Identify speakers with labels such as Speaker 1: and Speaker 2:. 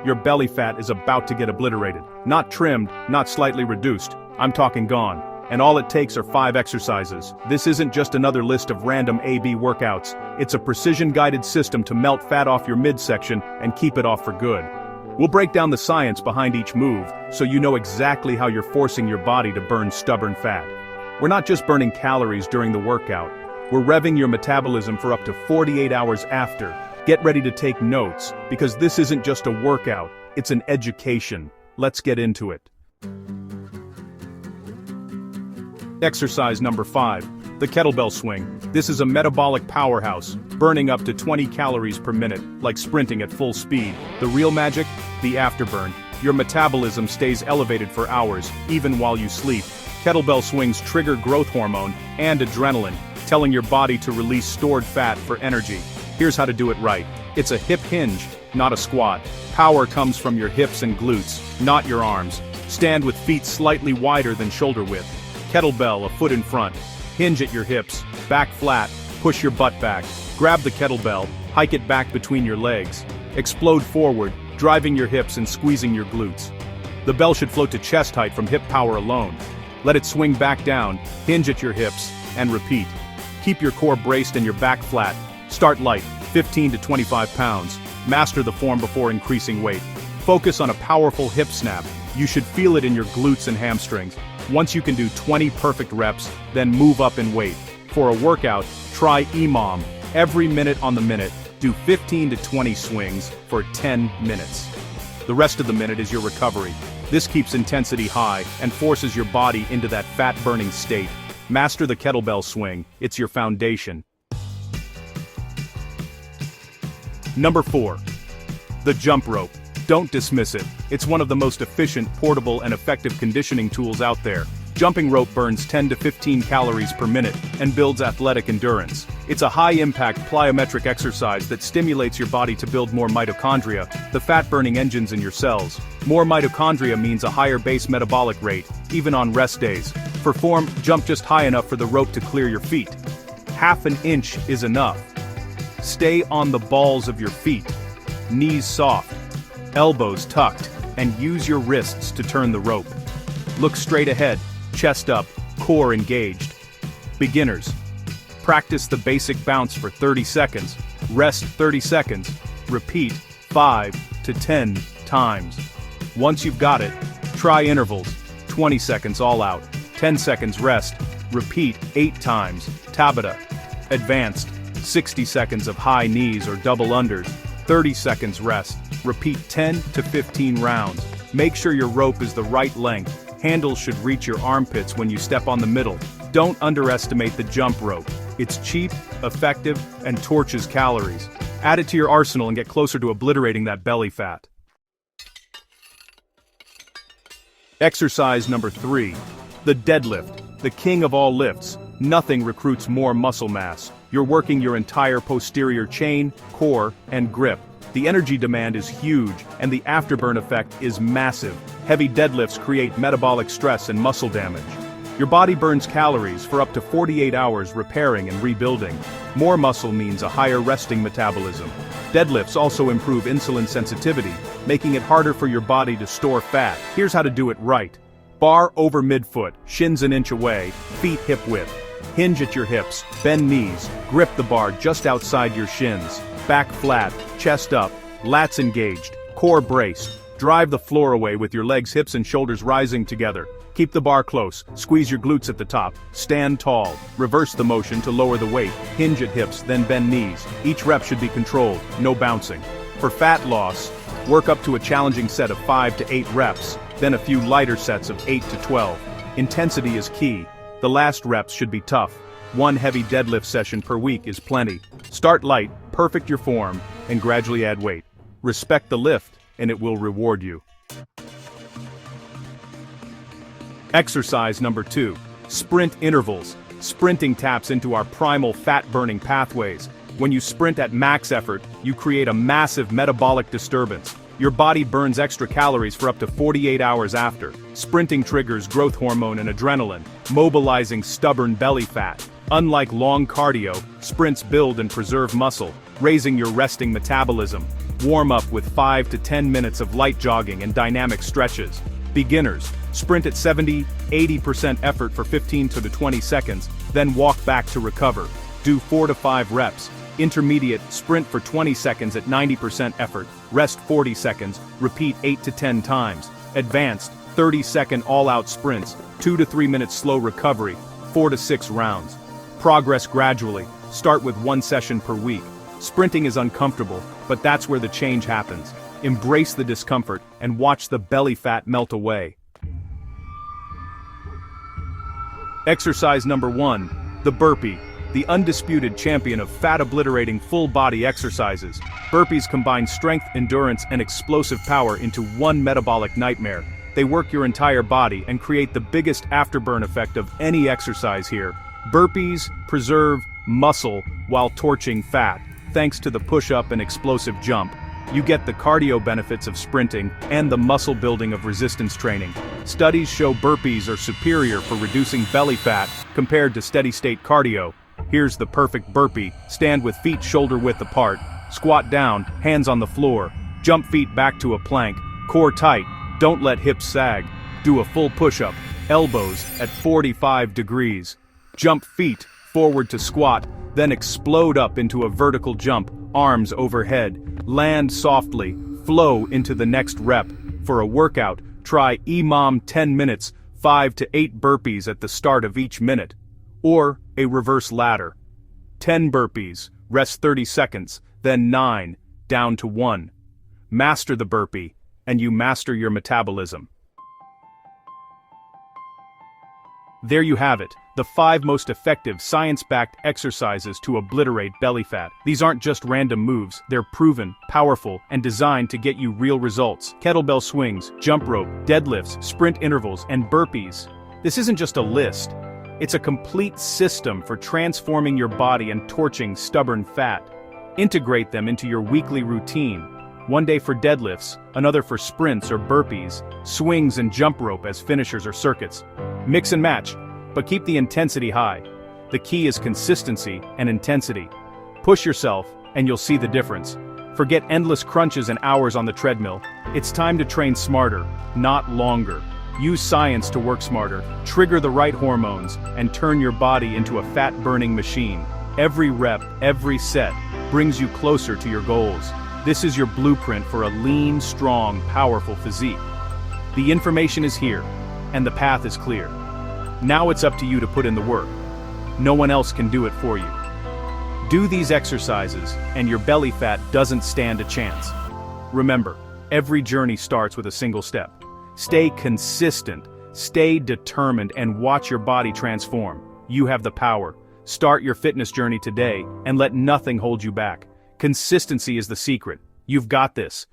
Speaker 1: your belly fat is about to get obliterated. Not trimmed, not slightly reduced. I'm talking gone. And all it takes are 5 exercises. This isn't just another list of random A-B workouts. It's a precision-guided system to melt fat off your midsection and keep it off for good. We'll break down the science behind each move, so you know exactly how you're forcing your body to burn stubborn fat. We're not just burning calories during the workout. We're revving your metabolism for up to 48 hours after. Get ready to take notes, because this isn't just a workout, it's an education. Let's get into it. Exercise number 5. The Kettlebell Swing. This is a metabolic powerhouse, burning up to 20 calories per minute, like sprinting at full speed. The real magic? The afterburn. Your metabolism stays elevated for hours, even while you sleep. Kettlebell swings trigger growth hormone and adrenaline, telling your body to release stored fat for energy. Here's how to do it right. It's a hip hinge, not a squat. Power comes from your hips and glutes, not your arms. Stand with feet slightly wider than shoulder width. Kettlebell a foot in front. Hinge at your hips, back flat, push your butt back. Grab the kettlebell, hike it back between your legs. Explode forward, driving your hips and squeezing your glutes. The bell should float to chest height from hip power alone. Let it swing back down, hinge at your hips, and repeat. Keep your core braced and your back flat. Start light, 15 to 25 pounds. Master the form before increasing weight. Focus on a powerful hip snap. You should feel it in your glutes and hamstrings. Once you can do 20 perfect reps, then move up in weight. For a workout, try EPOC. Every minute on the minute, do 15 to 20 swings for 10 minutes. The rest of the minute is your recovery. This keeps intensity high and forces your body into that fat-burning state. Master the kettlebell swing. It's your foundation. Number 4. The jump rope. Don't dismiss it. It's one of the most efficient, portable, and effective conditioning tools out there. Jumping rope burns 10 to 15 calories per minute and builds athletic endurance. It's a high-impact plyometric exercise that stimulates your body to build more mitochondria, the fat-burning engines in your cells. More mitochondria means a higher base metabolic rate, even on rest days. For form, jump just high enough for the rope to clear your feet. Half an inch is enough. Stay on the balls of your feet. Knees soft. Elbows tucked, and use your wrists to turn the rope. Look straight ahead, chest up, core engaged. Beginners. Practice the basic bounce for 30 seconds, rest 30 seconds, repeat 5 to 10 times. Once you've got it, try intervals, 20 seconds all out, 10 seconds rest, repeat 8 times, Tabata. Advanced, 60 seconds of high knees or double unders, 30 seconds rest. Repeat 10 to 15 rounds. Make sure your rope is the right length. Handles should reach your armpits when you step on the middle. Don't underestimate the jump rope. It's cheap, effective, and torches calories. Add it to your arsenal and get closer to obliterating that belly fat. Exercise number 3. The deadlift. The king of all lifts. Nothing recruits more muscle mass. You're working your entire posterior chain, core, and grip. The energy demand is huge, and the afterburn effect is massive. Heavy deadlifts create metabolic stress and muscle damage. Your body burns calories for up to 48 hours repairing and rebuilding. More muscle means a higher resting metabolism. Deadlifts also improve insulin sensitivity, making it harder for your body to store fat. Here's how to do it right. Bar over midfoot, shins an inch away, feet hip width. Hinge at your hips, bend knees, grip the bar just outside your shins. Back flat, chest up, lats engaged, core braced. Drive the floor away with your legs, hips, and shoulders rising together. Keep the bar close, squeeze your glutes at the top, stand tall. Reverse the motion to lower the weight, hinge at hips, then bend knees. Each rep should be controlled, no bouncing. For fat loss, work up to a challenging set of 5 to 8 reps, then a few lighter sets of 8 to 12. Intensity is key. The last reps should be tough. 1 heavy deadlift session per week is plenty. Start light, perfect your form, and gradually add weight. Respect the lift, and it will reward you. Exercise number 2. Sprint intervals. Sprinting taps into our primal fat-burning pathways. When you sprint at max effort, you create a massive metabolic disturbance. Your body burns extra calories for up to 48 hours after. Sprinting triggers growth hormone and adrenaline, mobilizing stubborn belly fat. Unlike long cardio, sprints build and preserve muscle, raising your resting metabolism. Warm up with 5 to 10 minutes of light jogging and dynamic stretches. Beginners, sprint at 70–80% effort for 15 to 20 seconds, then walk back to recover. Do 4 to 5 reps. Intermediate, sprint for 20 seconds at 90% effort, rest 40 seconds, repeat 8 to 10 times. Advanced, 30-second all-out sprints, 2 to 3 minutes slow recovery, 4 to 6 rounds. Progress gradually, start with 1 session per week. Sprinting is uncomfortable, but that's where the change happens. Embrace the discomfort and watch the belly fat melt away. Exercise number 1, the burpee. The undisputed champion of fat-obliterating full-body exercises. Burpees combine strength, endurance, and explosive power into one metabolic nightmare. They work your entire body and create the biggest afterburn effect of any exercise here. Burpees preserve muscle while torching fat. Thanks to the push-up and explosive jump, you get the cardio benefits of sprinting and the muscle building of resistance training. Studies show burpees are superior for reducing belly fat compared to steady-state cardio. Here's the perfect burpee. Stand with feet shoulder-width apart. Squat down, hands on the floor. Jump feet back to a plank. Core tight. Don't let hips sag. Do a full push-up. Elbows at 45 degrees. Jump feet forward to squat, then explode up into a vertical jump, arms overhead. Land softly. Flow into the next rep. For a workout, try EPOC 10 minutes, 5 to 8 burpees at the start of each minute. Or a reverse ladder. 10 burpees, rest 30 seconds, then 9, down to 1. Master the burpee, and you master your metabolism. There you have it, the 5 most effective science-backed exercises to obliterate belly fat. These aren't just random moves, they're proven, powerful, and designed to get you real results. Kettlebell swings, jump rope, deadlifts, sprint intervals, and burpees. This isn't just a list. It's a complete system for transforming your body and torching stubborn fat. Integrate them into your weekly routine. One day for deadlifts, another for sprints or burpees, swings and jump rope as finishers or circuits. Mix and match, but keep the intensity high. The key is consistency and intensity. Push yourself, and you'll see the difference. Forget endless crunches and hours on the treadmill. It's time to train smarter, not longer. Use science to work smarter, trigger the right hormones, and turn your body into a fat-burning machine. Every rep, every set, brings you closer to your goals. This is your blueprint for a lean, strong, powerful physique. The information is here, and the path is clear. Now it's up to you to put in the work. No one else can do it for you. Do these exercises, and your belly fat doesn't stand a chance. Remember, every journey starts with a single step. Stay consistent, stay determined, and watch your body transform. You have the power. Start your fitness journey today, and let nothing hold you back. Consistency is the secret. You've got this.